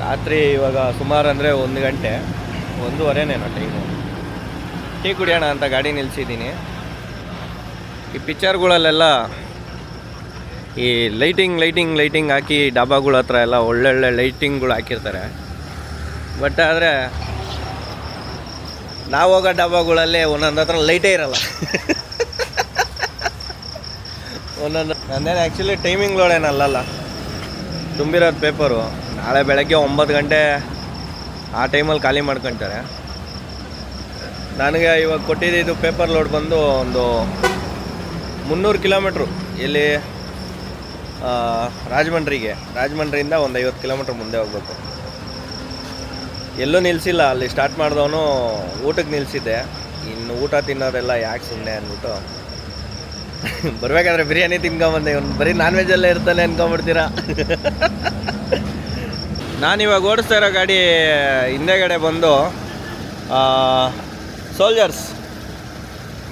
ರಾತ್ರಿ ಇವಾಗ ಸುಮಾರು ಅಂದರೆ 1 ಗಂಟೆ 1:15 ಟೈಮು. ಟೀ ಕುಡಿಯೋಣ ಅಂತ ಗಾಡಿ ನಿಲ್ಲಿಸಿದ್ದೀನಿ. ಈ ಪಿಕ್ಚರ್ಗಳಲ್ಲೆಲ್ಲ ಈ ಲೈಟಿಂಗ್ ಹಾಕಿ ಡಾಬಾಗಳ ಹತ್ರ ಎಲ್ಲ ಒಳ್ಳೊಳ್ಳೆ ಲೈಟಿಂಗ್ಗಳು ಹಾಕಿರ್ತಾರೆ. ಬಟ್ ಆದರೆ ನಾವು ಹೋಗೋ ಡಾಬಾಗಳಲ್ಲಿ ಒಂದೊಂದು ಹತ್ರ ಲೈಟೇ ಇರಲ್ಲ. ಒಂದೊಂದು ನಂದೇನು ಆ್ಯಕ್ಚುಲಿ ಟೈಮಿಂಗ್ಗಳೇನಲ್ಲ, ತುಂಬಿರೋದು ಪೇಪರು. ನಾಳೆ ಬೆಳಗ್ಗೆ 9 ಗಂಟೆ ಆ ಟೈಮಲ್ಲಿ ಖಾಲಿ ಮಾಡ್ಕೊತಾರೆ. ನನಗೆ ಇವಾಗ ಕೊಟ್ಟಿದ್ದು ಪೇಪರ್ ಲೋಡ್ ಬಂದು ಒಂದು 300 ಕಿಲೋಮೀಟ್ರು. ಇಲ್ಲಿ ರಾಜಮಂಡ್ರಿಯಿಂದ ಒಂದು 50 ಕಿಲೋಮೀಟ್ರ್ ಮುಂದೆ ಹೋಗ್ಬೇಕು. ಎಲ್ಲೂ ನಿಲ್ಲಿಸಿಲ್ಲ. ಅಲ್ಲಿ ಸ್ಟಾರ್ಟ್ ಮಾಡಿದವನು ಊಟಕ್ಕೆ ನಿಲ್ಲಿಸಿದ್ದೆ. ಇನ್ನು ಊಟ ತಿನ್ನೋದೆಲ್ಲ ಯಾಕೆ ಸುಮ್ಮನೆ ಅಂದ್ಬಿಟ್ಟು ಬರಬೇಕಾದ್ರೆ ಬಿರಿಯಾನಿ ತಿನ್ಕೊಂಬಂದೆ. ಇವನು ಬರೀ ನಾನ್ ವೆಜ್ಜಲ್ಲೇ ಇರ್ತಾನೆ ಅಂದ್ಕೊಂಬಿಡ್ತೀರಾ. ನಾನಿವಾಗ ಓಡಿಸ್ತಾ ಇರೋ ಗಾಡಿ ಹಿಂದೆಗಡೆ ಬಂದು ಸೋಲ್ಜರ್ಸ್,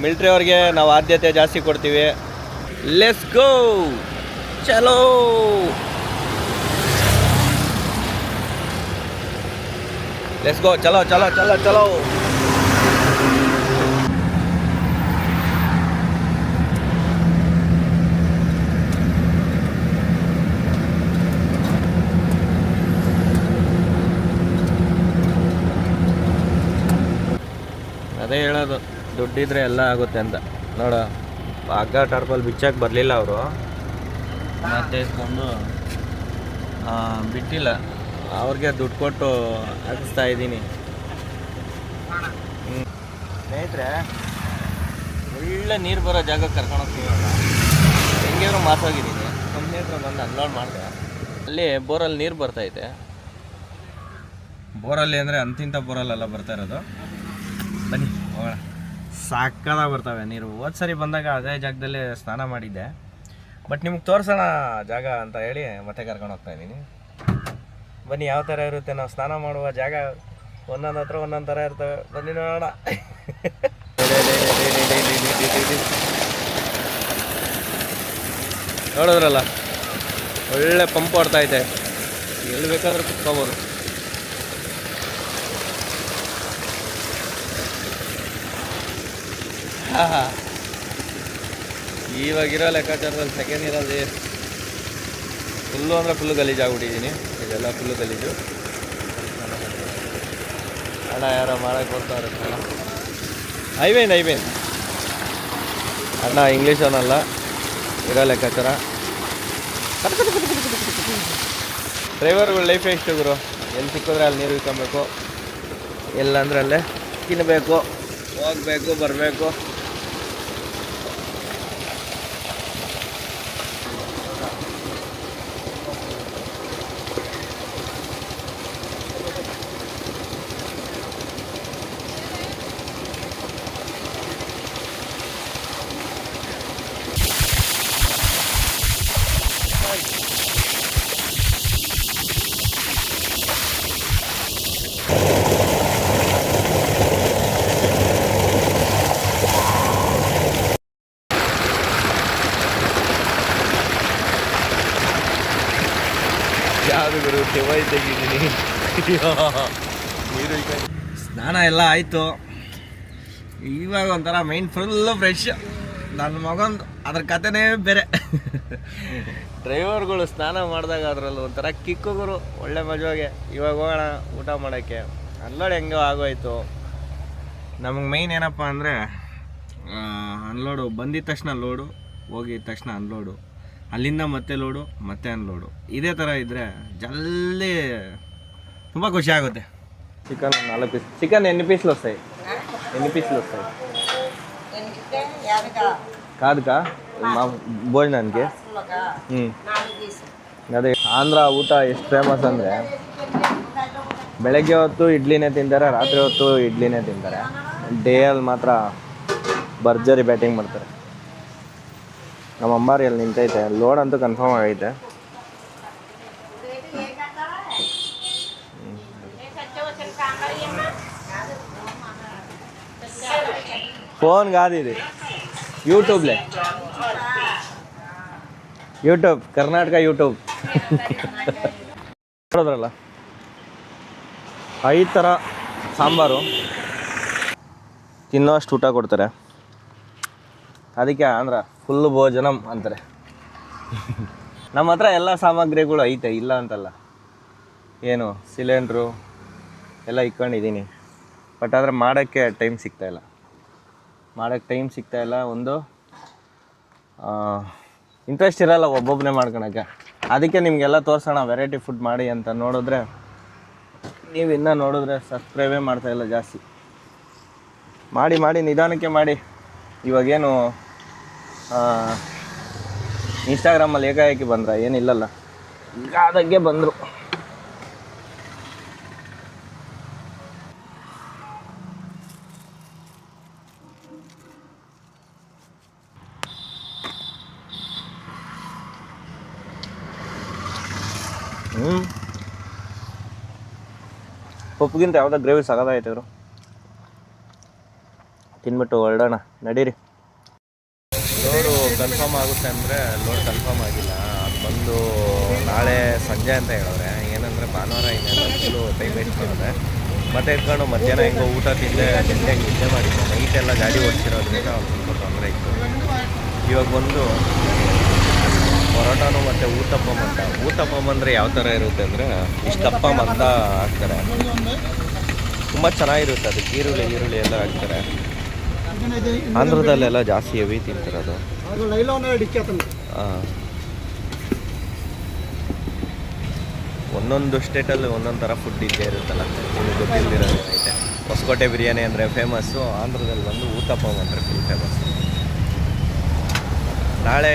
ಮಿಲ್ಟ್ರಿ ಅವ್ರಿಗೆ ನಾವು ಆದ್ಯತೆ ಜಾಸ್ತಿ ಕೊಡ್ತೀವಿ. ಲೆಟ್ಸ್ ಗೋ, ಚಲೋ. ಲೆಟ್ಸ್ ಗೋ, ಚಲೋ ಚಲೋ ಚಲೋ ಚಲೋ. ಅದೇ ಹೇಳೋದು, ದುಡ್ಡಿದ್ರೆ ಎಲ್ಲ ಆಗುತ್ತೆ ಅಂತ. ನೋಡ, ಹಗ್ಗ ಟಾರ್ಪಲ್ ಬಿಚ್ಚಕ್ಕೆ ಬರಲಿಲ್ಲ ಅವರು, ಮತ್ತೆ ಇಸ್ಕೊಂಡು ಬಿಟ್ಟಿಲ್ಲ. ಅವ್ರಿಗೆ ದುಡ್ಡು ಕೊಟ್ಟು ಹಾಕಿಸ್ತಾ ಇದ್ದೀನಿ. ಸ್ನೇಹಿತರೆ, ಒಳ್ಳೆ ನೀರು ಬರೋ ಜಾಗಕ್ಕೆ ಕರ್ಕೊಂಡೋಗ್ತೀವಿ. ಹೆಂಗೇನೋ ಮಾಸೋಗಿದ್ದೀನಿ. ಕಂಪ್ನಿ ಹತ್ರ ಬಂದು ಅನ್ಲೋಡ್ ಮಾಡಿದೆ. ಅಲ್ಲಿ ಬೋರಲ್ಲಿ ನೀರು ಬರ್ತೈತೆ. ಬೋರಲ್ಲಿ ಅಂದರೆ ಅಂತಿಂಥ ಬೋರಲ್ಲೆಲ್ಲ ಬರ್ತಾ ಇರೋದು. ಬನ್ನಿ ಹೋಗೋಣ. ಸಾಕಾದಾಗ ಬರ್ತವೆ ನೀರು. ಹೋದ ಸರಿ ಬಂದಾಗ ಅದೇ ಜಾಗದಲ್ಲೇ ಸ್ನಾನ ಮಾಡಿದ್ದೆ. ಬಟ್ ನಿಮ್ಗೆ ತೋರಿಸೋಣ ಜಾಗ ಅಂತ ಹೇಳಿ ಮತ್ತೆ ಕರ್ಕೊಂಡು ಹೋಗ್ತಾ ಇದ್ದೀನಿ. ಬನ್ನಿ, ಯಾವ ಥರ ಇರುತ್ತೆ ನಾವು ಸ್ನಾನ ಮಾಡುವ ಜಾಗ. ಒಂದೊಂದು ಹತ್ರ ಒಂದೊಂದು ಥರ ಇರ್ತವೆ. ಬನ್ನಿ ನೋಡೋಣ. ನೋಡಿದ್ರಲ್ಲ, ಒಳ್ಳೆ ಪಂಪ್ ಹೊಡ್ತೈತೆ. ಎಲ್ಲಿ ಬೇಕಾದ್ರೂ ಕುತ್ಕೋಬೋದು. ಹಾಂ, ಇವಾಗಿರೋ ಲೆಕ್ಕಾಚಾರದಲ್ಲಿ ಸೆಕೆಂಡ್ ಇಯರಲ್ಲಿ ಫುಲ್ಲು ಅಂದರೆ ಫುಲ್ಲು ಗಲೀಜಾಗ್ಬಿಟ್ಟಿದ್ದೀನಿ. ಇದೆಲ್ಲ ಫುಲ್ಲು ಗಲೀಜು. ಅಣ್ಣ ಯಾರೋ ಮಾಡೋಕ್ಕೆ ಬರ್ತಾರೆ. ಐವೇನ್ ಅಣ್ಣ ಇಂಗ್ಲೀಷ್ ಅವನಲ್ಲ, ಇರೋ ಲೆಕ್ಕಾಚಾರ. ಡ್ರೈವರ್ಗಳು ಲೈಫ್ ಎಷ್ಟು ಗುರು. ಎಲ್ಲಿ ಸಿಕ್ಕಿದ್ರೆ ಅಲ್ಲಿ ನೀರು ಇಟ್ಕೊಬೇಕು, ಎಲ್ಲ ಅಂದರೆ ಅಲ್ಲೇ ತಿನ್ನಬೇಕು, ಹೋಗಬೇಕು, ಬರಬೇಕು. ಯಾವುದು ಗುರು, ಕೆವೈ ತೆಗಿದ್ದೀನಿ. ನೀರು ಸ್ನಾನ ಎಲ್ಲ ಆಯಿತು. ಇವಾಗ ಒಂಥರ ಮೈಂಡ್ ಫುಲ್ಲು ಫ್ರೆಶ್. ನನ್ನ ಮಗಂದು ಅದ್ರ ಕಥೆನೇ ಬೇರೆ. ಡ್ರೈವರ್ಗಳು ಸ್ನಾನ ಮಾಡಿದಾಗ ಅದರಲ್ಲೂ ಒಂಥರ ಕಿಕ್ಕುಗುರು, ಒಳ್ಳೆ ಮಜವಾಗೆ. ಇವಾಗ ಹೋಗೋಣ ಊಟ ಮಾಡೋಕ್ಕೆ. ಅನ್ಲೋಡ್ ಹೆಂಗೋ ಆಗೋಯ್ತು. ನಮಗೆ ಮೈನ್ ಏನಪ್ಪ ಅಂದರೆ ಅನ್ಲೋಡು. ಬಂದಿದ್ದ ತಕ್ಷಣ ಲೋಡು, ಹೋಗಿದ ತಕ್ಷಣ ಅನ್ಲೋಡು, ಅಲ್ಲಿಂದ ಮತ್ತೆ ಲೋಡು, ಮತ್ತೆ ಅನ್ಲೋಡು. ಇದೇ ಥರ ಇದ್ದರೆ ಜಲ್ದಿ ತುಂಬ ಖುಷಿ ಆಗುತ್ತೆ. Chicken 4 piece. చికెన్ ఎన్ని పీసులు వస్తాయి? కాదుకా మా భోజనానికి. ಅದೇ ಆಂಧ್ರ ಊಟ ಎಷ್ಟು ಫೇಮಸ್ ಅಂದರೆ, ಬೆಳಗ್ಗೆ ಹೊತ್ತು ಇಡ್ಲಿನೇ ತಿಂತಾರೆ, ರಾತ್ರಿ ಹೊತ್ತು ಇಡ್ಲಿನೇ ತಿಂತಾರೆ. ಡೇಯಲ್ಲಿ ಮಾತ್ರ ಭರ್ಜರಿ ಬ್ಯಾಟಿಂಗ್ ಮಾಡ್ತಾರೆ. ನಮ್ಮ ಅಂಬಾರಿಯಲ್ಲಿ ನಿಂತೈತೆ. ಲೋಡ್ ಅಂತೂ ಕನ್ಫರ್ಮ್ ಆಗೈತೆ. ఫోన్ కాదు ఇది, యూట్యూబ్లే. YouTube, Karnataka YouTube. ನೋಡಿದ್ರಲ್ಲ, 5 ಥರ ಸಾಂಬಾರು ತಿನ್ನೋಷ್ಟು ಊಟ ಕೊಡ್ತಾರೆ. ಅದಕ್ಕೆ ಆಂಧ್ರ ಫುಲ್ಲು ಭೋಜನಂ ಅಂತಾರೆ. ನಮ್ಮ ಹತ್ರ ಎಲ್ಲ ಸಾಮಗ್ರಿಗಳು ಐತೆ, ಇಲ್ಲ ಅಂತಲ್ಲ. ಏನು ಸಿಲಿಂಡ್ರು ಎಲ್ಲ ಇಟ್ಕೊಂಡಿದ್ದೀನಿ, ಬಟ್ ಆದರೆ ಮಾಡೋಕ್ಕೆ ಟೈಮ್ ಸಿಗ್ತಾಯಿಲ್ಲ. ಒಂದು ಇಂಟ್ರೆಸ್ಟ್ ಇರೋಲ್ಲ ಒಬ್ಬೊಬ್ಬನೇ ಮಾಡ್ಕೊಳಕ್ಕೆ. ಅದಕ್ಕೆ ನಿಮಗೆಲ್ಲ ತೋರಿಸೋಣ ವೆರೈಟಿ ಫುಡ್ ಮಾಡಿ ಅಂತ. ನೋಡಿದ್ರೆ ನೀವು ಇನ್ನೂ ನೋಡಿದ್ರೆ ಸಬ್ಸ್ಕ್ರೈಬೇ ಮಾಡ್ತಾಯಿಲ್ಲ ಜಾಸ್ತಿ. ಮಾಡಿ ನಿಧಾನಕ್ಕೆ ಮಾಡಿ. ಇವಾಗೇನು ಇನ್ಸ್ಟಾಗ್ರಾಮಲ್ಲಿ ಏಕಾಏಕಿ ಬಂದ್ರ? ಏನಿಲ್ಲಲ್ಲ, ಆದಾಗೆ ಬಂದರು. ಪಪ್ಪುಗಿಂತ ಯಾವುದೋ ಗ್ರೇವಿ ಸಗದಾಯ್ತು ಇವರು. ತಿನ್ಬಿಟ್ಟು ಹೊರಡೋಣ, ನಡೀರಿ. ಲೋಡು ಕನ್ಫರ್ಮ್ ಆಗುತ್ತೆ ಅಂದರೆ ಲೋಡ್ ಕನ್ಫರ್ಮ್ ಆಗಿಲ್ಲ. ಅದು ಬಂದು ನಾಳೆ ಸಂಜೆ ಅಂತ ಹೇಳೋರೆ. ಏನಂದರೆ ಭಾನುವಾರ ಇನ್ನೆಲ್ಲ ಫುಲ್ಲು ಟೈಮ್ ವೇಸ್ಟ್ ಮಾಡಿದೆ. ಮತ್ತೆ ಇಟ್ಕೊಂಡು ಮಧ್ಯಾಹ್ನ ಹೆಂಗೋ ಊಟ ತಿಂದೆ, ನಿದ್ದೆ ಮಾಡಿದ್ದೆ. ನೈಟೆಲ್ಲ ಗಾಡಿ ಓಡಿಸಿರೋದ್ರಿಂದ ಒಂದು ಸ್ವಲ್ಪ ತೊಂದರೆ ಇತ್ತು. ಇವಾಗ ಬಂದು ಪರೋಟಾನು ಮತ್ತು ಊತಪ್ಪಂ ಅಂದರೆ ಯಾವ ಥರ ಇರುತ್ತೆ ಅಂದರೆ ಇಷ್ಟಪ್ಪ ಮಂದ ಹಾಕ್ತಾರೆ. ತುಂಬ ಚೆನ್ನಾಗಿರುತ್ತೆ. ಅದಕ್ಕೆ ಈರುಳ್ಳಿ ಎಲ್ಲ ಹಾಕ್ತಾರೆ. ಆಂಧ್ರದಲ್ಲೆಲ್ಲ ಜಾಸ್ತಿ ಹೆವಿ ತಿಂತಾರೆ ಅದು. ಒಂದೊಂದು ಸ್ಟೇಟಲ್ಲಿ ಒಂದೊಂದು ಥರ ಫುಡ್ ಇದ್ದೇ ಇರುತ್ತಲ್ಲ, ನಿಮಗೆ ಗೊತ್ತಿಲ್ದಿರೋದೇನೈತೆ. ಹೊಸಕೋಟೆ ಬಿರಿಯಾನಿ ಅಂದರೆ ಫೇಮಸ್ಸು, ಆಂಧ್ರದಲ್ಲಿ ಬಂದು ಊತಪ್ಪಂ ಅಂದರೆ ಫುಲ್ ಫೇಮಸ್ಸು. ನಾಳೆ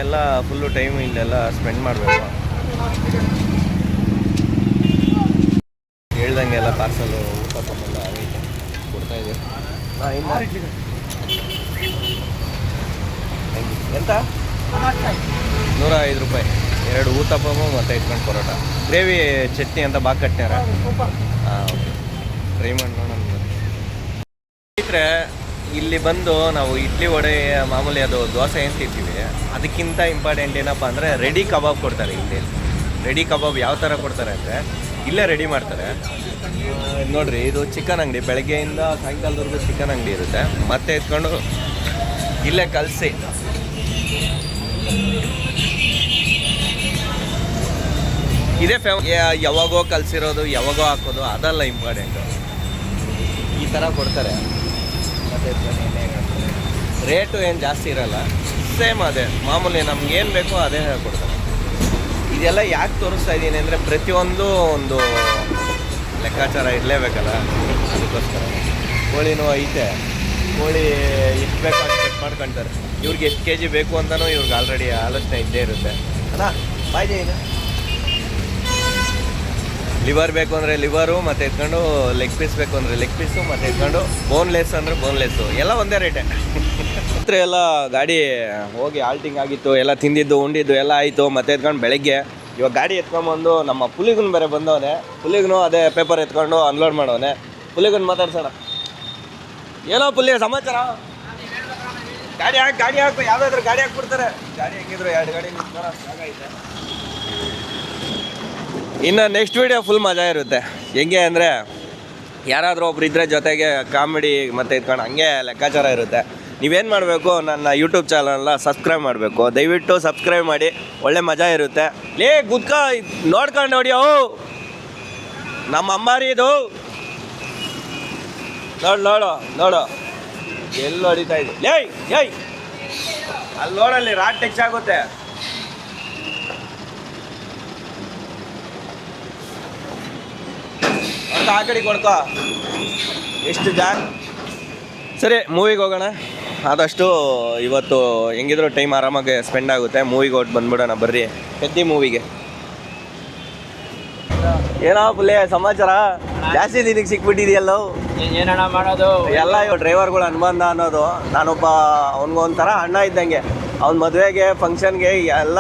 ಎಲ್ಲ ಫುಲ್ಲು ಟೈಮ್ ಇಲ್ಲೆಲ್ಲ ಸ್ಪೆಂಡ್ ಮಾಡಬೇಕು. ಹೇಳ್ದಂಗೆ ಎಲ್ಲ ಪಾರ್ಸಲು ಊತಪ್ಪಂ ಎಲ್ಲ ಆಗೈತೆ, ಕೊಡ್ತಾಯಿದ್ದೀವಿ. ಎಂತ 105 ರೂಪಾಯಿ 2 ಊತಪ್ಪಮು ಮತ್ತು ಇಟ್ಕೊಂಡು ಪರೋಟ. ಗ್ರೇವಿ ಚಟ್ನಿ ಅಂತ ಬಾಗಿ ಕಟ್ಟ್ಯಾರ. ಹಾಂ, ಓಕೆ, ಟ್ರೈ ಮಾಡಿ ನೋಡೋಣ. ಸ್ನೇಹಿತರೆ, ಇಲ್ಲಿ ಬಂದು ನಾವು ಇಡ್ಲಿ ವಡೆ ಮಾಮೂಲಿ ಅದು ದೋಸೆ ಏನು ತಿಂತೀವಿ, ಅದಕ್ಕಿಂತ ಇಂಪಾರ್ಟೆಂಟ್ ಏನಪ್ಪ ಅಂದರೆ ರೆಡಿ ಕಬಾಬ್ ಕೊಡ್ತಾರೆ. ಇಲ್ಲಿ ರೆಡಿ ಕಬಾಬ್ ಯಾವ ಥರ ಕೊಡ್ತಾರೆ ಅಂದರೆ ಇಲ್ಲೇ ರೆಡಿ ಮಾಡ್ತಾರೆ. ನೋಡಿರಿ, ಇದು ಚಿಕನ್ ಅಂಗಡಿ. ಬೆಳಗ್ಗೆಯಿಂದ ಸಾಯಂಕಾಲದವರೆಗೂ ಚಿಕನ್ ಅಂಗಡಿ ಇರುತ್ತೆ. ಮತ್ತೆ ಎತ್ಕೊಂಡು ಇಲ್ಲೇ ಕಲಸಿ ಇದೇ ಯಾವಾಗೋ ಕಲಸಿರೋದು, ಯಾವಾಗೋ ಹಾಕೋದು ಅದಲ್ಲ ಇಂಪಾರ್ಟೆಂಟು. ಈ ಥರ ಕೊಡ್ತಾರೆ. ಮತ್ತು ರೇಟು ಏನು ಜಾಸ್ತಿ ಇರೋಲ್ಲ, ಸೇಮ್ ಅದೇ ಮಾಮೂಲಿ ನಮ್ಗೆ ಏನು ಬೇಕೋ ಅದೇ ಕೊಡ್ತಾರೆ. ಇದೆಲ್ಲ ಯಾಕೆ ತೋರಿಸ್ತಾ ಇದ್ದೀನಿ ಅಂದರೆ ಪ್ರತಿಯೊಂದು ಒಂದು ಲೆಕ್ಕಾಚಾರ ಇರಲೇಬೇಕಲ್ಲ, ಅದಕ್ಕೋಸ್ಕರ. ಕೋಳಿನೂ ಐತೆ, ಕೋಳಿ ಎಷ್ಟು ಬೇಕೋ ಅಷ್ಟು ಕಟ್ ಮಾಡ್ಕೊಳ್ತಾರೆ. ಇವ್ರಿಗೆ ಎಷ್ಟು ಕೆ ಜಿ ಬೇಕು ಅಂತಲೂ ಇವ್ರಿಗೆ ಆಲ್ರೆಡಿ ಆಲೋಚನೆ ಇದ್ದೇ ಇರುತ್ತೆ. ಅಲ್ಲ ಬಾಯ್ದೆ ಏನು ಲಿವರ್ ಬೇಕು ಅಂದರೆ ಲಿವರು, ಮತ್ತು ಎತ್ಕೊಂಡು ಲೆಗ್ ಪೀಸ್ ಬೇಕು ಅಂದರೆ ಲೆಗ್ ಪೀಸು, ಮತ್ತು ಎತ್ಕೊಂಡು ಬೋನ್ಲೆಸ್ ಅಂದರೆ ಬೋನ್ಲೆಸ್ಸು, ಎಲ್ಲ ಒಂದೇ ರೇಟೆ. ಹತ್ರ ಎಲ್ಲ ಗಾಡಿ ಹೋಗಿ ಆಲ್ಟಿಂಗ್ ಆಗಿತ್ತು, ಎಲ್ಲ ತಿಂದಿದ್ದು ಉಂಡಿದ್ದು ಎಲ್ಲ ಆಯಿತು. ಮತ್ತು ಎತ್ಕೊಂಡು ಬೆಳಗ್ಗೆ ಇವಾಗ ಗಾಡಿ ಎತ್ಕೊಂಬಂದು ನಮ್ಮ ಪುಲಿಗನ್ ಬೇರೆ ಬಂದವನೆ. ಪುಲಿಗನು ಅದೇ ಪೇಪರ್ ಎತ್ಕೊಂಡು ಅನ್ಲೋಡ್ ಮಾಡೋನೆ. ಪುಲಿಗನ್ ಮಾತಾಡ್ಸೋಣ. ಏನೋ ಪುಲಿಯ ಸಮಾಚಾರ? ಗಾಡಿ ಹಾಕು ಯಾವುದಾದ್ರೂ ಗಾಡಿ ಹಾಕ್ಬಿಡ್ತಾರೆ. ಗಾಡಿ ಹೆಂಗಿದ್ರು 2 ಗಾಡಿ ನಿಂತಾರ ಸಾಗೈತೆ. ಇನ್ನು ನೆಕ್ಸ್ಟ್ ವೀಡಿಯೋ ಫುಲ್ ಮಜಾ ಇರುತ್ತೆ. ಹೆಂಗೆ ಅಂದರೆ ಯಾರಾದರೂ ಒಬ್ರು ಇದ್ದರೆ ಜೊತೆಗೆ ಕಾಮಿಡಿ ಮತ್ತು ಇಟ್ಕೊಂಡು ಹಂಗೆ ಲೆಕ್ಕಾಚಾರ ಇರುತ್ತೆ. ನೀವೇನು ಮಾಡಬೇಕು, ನನ್ನ ಯೂಟ್ಯೂಬ್ ಚಾನಲ್ನ ಸಬ್ಸ್ಕ್ರೈಬ್ ಮಾಡಬೇಕು. ದಯವಿಟ್ಟು ಸಬ್ಸ್ಕ್ರೈಬ್ ಮಾಡಿ, ಒಳ್ಳೆ ಮಜಾ ಇರುತ್ತೆ. ಗುದ್ಕ ನೋಡ್ಕೊಂಡು ನೋಡಿ. ನಮ್ಮ ಅಮ್ಮಾರಿ ಇದು ನೋಡು ಎಲ್ಲಿ ಹೊಡಿತಾ ಇದೆ. ಏಯ್ ಅಲ್ಲಿ ನೋಡಲ್ಲಿ ರಾಡ್ ಟೆಕ್ಸ್ ಆಗುತ್ತೆ. ಅಂತ ಆ ಕಡೆ ಕೊಡ್ಕೋ. ಎಷ್ಟು ಸರಿ, ಮೂವಿಗೆ ಹೋಗೋಣ. ಆದಷ್ಟು ಇವತ್ತು ಹೆಂಗಿದ್ರು ಟೈಮ್ ಆರಾಮಾಗಿ ಸ್ಪೆಂಡ್ ಆಗುತ್ತೆ. ಮೂವಿಗೆ ಹೊಟ್ಟು ಬಂದ್ಬಿಡೋಣ ಬರ್ರಿ, ಪೆದ್ದಿ ಮೂವಿಗೆ. ಏನೋ ಪುಲ್ಲೆ ಸಮಾಚಾರ? ಜಾಸ್ತಿ ದಿನಕ್ಕೆ ಸಿಕ್ಬಿಟ್ಟಿದೆಯಲ್ಲ. ಏನಣ್ಣ ಮಾಡೋದು? ಎಲ್ಲ ಇವ್ ಡ್ರೈವರ್ಗಳು ಅನುಬಂಧ ಅನ್ನೋದು. ನಾನೊಬ್ಬ ಅವನಿಗೊಂಥರ ಅಣ್ಣ ಇದ್ದಂಗೆ. ಅವ್ನ ಮದುವೆಗೆ ಫಂಕ್ಷನ್ಗೆ ಎಲ್ಲ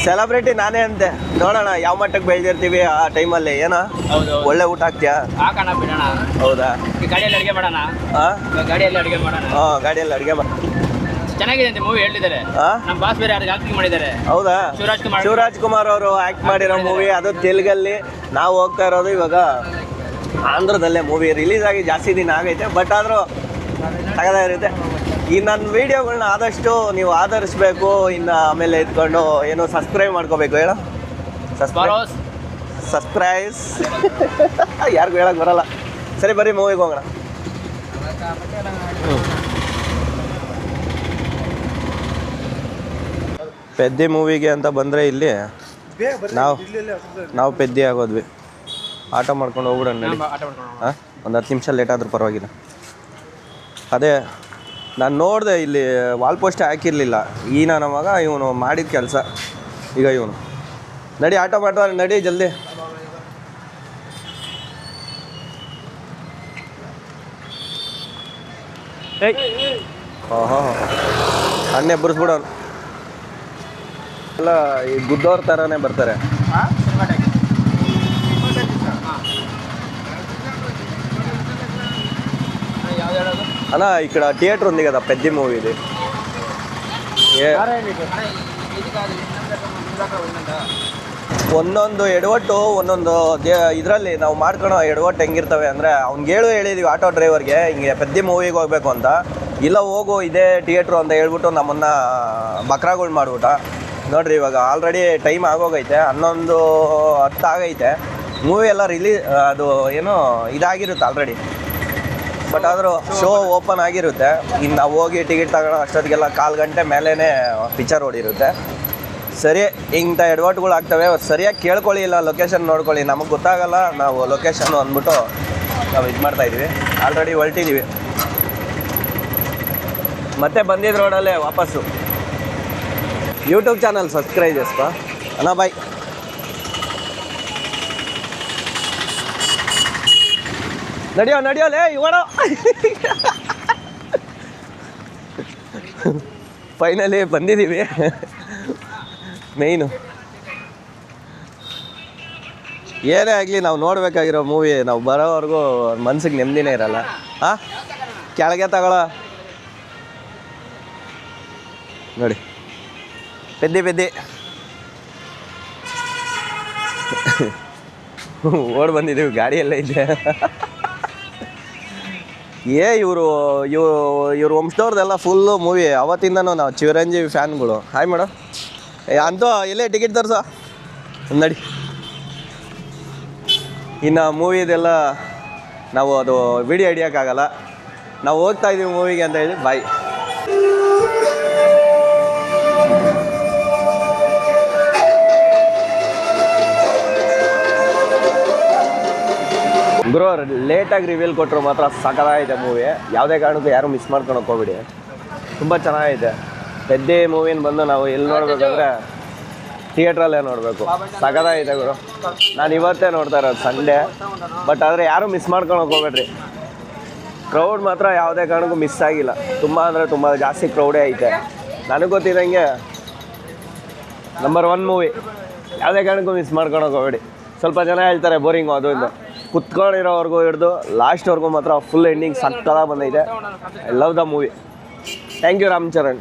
ಸೆಲೆಬ್ರಿಟಿ ನಾನೇ ಅಂತೆ. ನೋಡೋಣ ಯಾವ ಮಟ್ಟಕ್ಕೆ ಬೆಳೆದಿರ್ತೀವಿ ಆ ಟೈಮಲ್ಲಿ. ಏನೋ ಒಳ್ಳೆ ಊಟ ಹಾಕ್ತೀಯಾ? ಹಾಕೋಣ ಬಿಡೋಣ. ಹೌದಾ? ಗಾಡಿಯಲ್ಲಿ ಅಡುಗೆ ಮಾಡೋಣ. ಗಾಡಿಯಲ್ಲಿ ಅಡುಗೆ ಮಾಡೋಣ. ಗಾಡಿಯಲ್ಲಿ ಅಡುಗೆ ಮಾಡಿ. ಚೆನ್ನಾಗಿದೆ ಅಂತ ಮೂವಿ ಹೇಳ್ತಿದ್ದಾರೆ. ನಮ್ಮ ಬಾಸ್ ಬೇರೆ ಆಕ್ಟಿಂಗ್ ಮಾಡಿದ್ದಾರೆ. ಹೌದಾ? ಶಿವರಾಜ್ ಕುಮಾರ್ ಅವರು ಆಕ್ಟ್ ಮಾಡಿರೋ ಮೂವಿ ಅದು ತೆಲುಗಲ್ಲಿ. ನಾವು ಹೋಗ್ತಾ ಇರೋದು ಇವಾಗ ಆಂಧ್ರದಲ್ಲೇ ಮೂವಿ ರಿಲೀಸ್ ಆಗಿ ಜಾಸ್ತಿ ದಿನ ಆಗೈತೆ, ಬಟ್ ಆದರೂ ಇರುತ್ತೆ. ಈ ನನ್ನ ವೀಡಿಯೋಗಳನ್ನ ಆದಷ್ಟು ನೀವು ಆಧರಿಸ್ಬೇಕು. ಇನ್ನು ಆಮೇಲೆ ಎತ್ಕೊಂಡು ಏನೋ ಸಬ್ಸ್ಕ್ರೈಬ್ ಮಾಡ್ಕೋಬೇಕು. ಹೇಳೋ ಸಬ್ಸ್ಕ್ರೈಸ್ ಯಾರಿಗೂ ಹೇಳಕ್ಕೆ ಬರಲ್ಲ. ಸರಿ ಬರ್ರಿ ಮೂವಿಗೆ ಹೋಗೋಣ. ಪೆದ್ದಿ ಮೂವಿಗೆ ಅಂತ ಬಂದರೆ ಇಲ್ಲಿ ನಾವು ಪೆದ್ದಿ ಆಗೋದ್ವಿ. ಆಟೋ ಮಾಡ್ಕೊಂಡು ಹೋಗ್ಬಿಡೋಣ ನಡಿ. ಹಾಂ, ಒಂದು 10 ನಿಮಿಷ ಲೇಟ್ ಆದರೂ ಪರವಾಗಿಲ್ಲ. ಅದೇ ನಾನು ನೋಡಿದೆ, ಇಲ್ಲಿ ವಾಲ್ ಪೋಸ್ಟ್ ಹಾಕಿರಲಿಲ್ಲ. ಈ ನನ್ನ ಮಗ ಇವನು ಮಾಡಿದ ಕೆಲಸ. ಈಗ ಇವನು ನಡಿ, ಆಟೋ ಮಾಡ್ತಾರೆ, ನಡಿ ಜಲ್ದಿ. ಓಹೋ, ಅಣ್ಣೆ ಬುರ್ಸ್ಬಿಡೋನು ಎಲ್ಲ ಈ ಗುದ್ದೋರ್ ಥರನೇ ಬರ್ತಾರೆ. ಅಣ್ಣ ಈ ಕಡೆ ಥಿಯೇಟ್ರ್ ಒಂದಿಗೆ ಅದ ಪೆದ್ದಿ ಮೂವಿ ಇದೆ. ಒಂದೊಂದು ಎಡವಟ್ಟು ಒಂದೊಂದು ಇದರಲ್ಲಿ ನಾವು ಮಾಡ್ಕೊಳೋ ಎಡವಟ್ಟು ಹೆಂಗಿರ್ತವೆ ಅಂದರೆ, ಅವ್ನಿಗೆ ಹೇಳಿದೀವಿ ಆಟೋ ಡ್ರೈವರ್ಗೆ ಹಿಂಗೆ ಪೆದ್ದಿ ಮೂವಿಗೆ ಹೋಗ್ಬೇಕು ಅಂತ. ಇಲ್ಲ ಹೋಗು ಇದೇ ಥಿಯೇಟ್ರು ಅಂತ ಹೇಳ್ಬಿಟ್ಟು ನಮ್ಮನ್ನು ಬಕ್ರಾಗಳು ಮಾಡ್ಬಿಟ್ಟ. ನೋಡ್ರಿ ಇವಾಗ ಆಲ್ರೆಡಿ ಟೈಮ್ ಆಗೋಗೈತೆ, 11:10 ಆಗೈತೆ. ಮೂವಿ ಎಲ್ಲ ಅದು ಏನೋ ಇದಾಗಿರುತ್ತೆ ಆಲ್ರೆಡಿ, ಬಟ್ ಆದರೂ ಶೋ ಓಪನ್ ಆಗಿರುತ್ತೆ. ಇನ್ನು ನಾವು ಹೋಗಿ ಟಿಕೆಟ್ ತಗೊಳ್ಳೋ ಅಷ್ಟೊತ್ತಿಗೆಲ್ಲ 1/4 ಗಂಟೆ ಮೇಲೇ ಪಿಕ್ಚರ್ ಓಡಿರುತ್ತೆ. ಸರಿ, ಇಂಥ ಎಡವಟ್ಟುಗಳು ಆಗ್ತವೆ. ಸರಿಯಾಗಿ ಕೇಳ್ಕೊಳ್ಳಿ, ಇಲ್ಲ ಲೊಕೇಶನ್ ನೋಡ್ಕೊಳ್ಳಿ. ನಮಗೆ ಗೊತ್ತಾಗಲ್ಲ, ನಾವು ಲೊಕೇಶನ್ ಅಂದ್ಬಿಟ್ಟು ನಾವು ಇದು ಮಾಡ್ತಾಯಿದ್ವಿ. ಆಲ್ರೆಡಿ ಹೊರಟಿದ್ದೀವಿ, ಮತ್ತೆ ಬಂದಿದ್ದ ರೋಡಲ್ಲೇ ವಾಪಸ್ಸು. ಯೂಟ್ಯೂಬ್ ಚಾನಲ್ ಸಬ್ಸ್ಕ್ರೈಬ್ చేసుకో ಅಣ್ಣ. ಬಾಯ್. ನಡಿಯೋಲೇ ಇವಣ. ಫೈನಲಿ ಬಂದಿದ್ದೀವಿ. ಮೇಯ್ನು ಏನೇ ಆಗಲಿ ನಾವು ನೋಡಬೇಕಾಗಿರೋ ಮೂವಿ ನಾವು ಬರೋವರೆಗೂ ಮನ್ಸಿಗೆ ನೆಮ್ಮದಿನೇ ಇರಲ್ಲ. ಹಾಂ, ಕೆಳಗೆ ತಗೊಳ್ಳೋ ನೋಡಿ, ಪೆದ್ದಿ ಓಡ್ ಬಂದಿದ್ದೀವಿ, ಗಾಡಿಯೆಲ್ಲ ಇದೆ. ಇವರು ವಂಶದವ್ರದ್ದೆಲ್ಲ ಫುಲ್ಲು ಮೂವಿ. ಅವತ್ತಿಂದನೂ ನಾವು ಚಿರಂಜೀವಿ ಫ್ಯಾನ್ಗಳು. ಹಾಯ್ ಮೇಡಮ್, ಅಂತೂ ಎಲ್ಲೇ ಟಿಕೆಟ್ ತರಿಸೋ ನಡಿ. ಇನ್ನು ಮೂವಿದೆಲ್ಲ ನಾವು ಅದು ವಿಡಿಯೋ ಹಿಡಿಯೋಕ್ಕಾಗಲ್ಲ. ನಾವು ಹೋಗ್ತಾ ಇದ್ದೀವಿ ಮೂವಿಗೆ ಅಂತ ಹೇಳಿ ಬಾಯ್. ಗುರು ಲೇಟಾಗಿ ರಿವ್ಯೂಲ್ ಕೊಟ್ಟರು ಮಾತ್ರ ಸಕಲಾಗಿದೆ ಮೂವಿ. ಯಾವುದೇ ಕಾರಣಕ್ಕೂ ಯಾರು ಮಿಸ್ ಮಾಡ್ಕೊಳಕ್ಕೆ ಹೋಗ್ಬಿಡಿ, ತುಂಬ ಚೆನ್ನಾಗಿದೆ. ಪೆದ್ದಿ ಮೂವಿನ ಬಂದು ನಾವು ಎಲ್ಲಿ ನೋಡ್ಬೇಕಂದ್ರೆ ಥಿಯೇಟ್ರಲ್ಲೇ ನೋಡಬೇಕು. ಸಕಲಾಗಿದೆ ಗುರು. ನಾನು ಇವತ್ತೇ ನೋಡ್ತಾ ಇರೋದು ಸಂಡೇ, ಬಟ್ ಆದರೆ ಯಾರೂ ಮಿಸ್ ಮಾಡ್ಕೊಳಕ್ಕೆ ಹೋಗ್ಬೇಡ್ರಿ. ಕ್ರೌಡ್ ಮಾತ್ರ ಯಾವುದೇ ಕಾರಣಕ್ಕೂ ಮಿಸ್ ಆಗಿಲ್ಲ. ತುಂಬ ಅಂದರೆ ತುಂಬ ಜಾಸ್ತಿ ಕ್ರೌಡೇ ಐತೆ. ನನಗೆ ಗೊತ್ತಿದ್ದಂಗೆ ನಂಬರ್ 1 ಮೂವಿ. ಯಾವುದೇ ಕಾರಣಕ್ಕೂ ಮಿಸ್ ಮಾಡ್ಕೊಳಕ್ಕೆ ಹೋಗ್ಬೇಡಿ. ಸ್ವಲ್ಪ ಜನ ಹೇಳ್ತಾರೆ ಬೋರಿಂಗು ಅದು ಇದು. ಕುತ್ಕೊಂಡಿರೋವರೆಗೂ ಹಿಡಿದು ಲಾಸ್ಟ್ವರೆಗೂ ಮಾತ್ರ ಫುಲ್ ಎಂಡಿಂಗ್ ಸಕ್ಕತ್ತಾಗಿ ಬಂದೈತೆ. I love the movie. Thank you Ram Charan.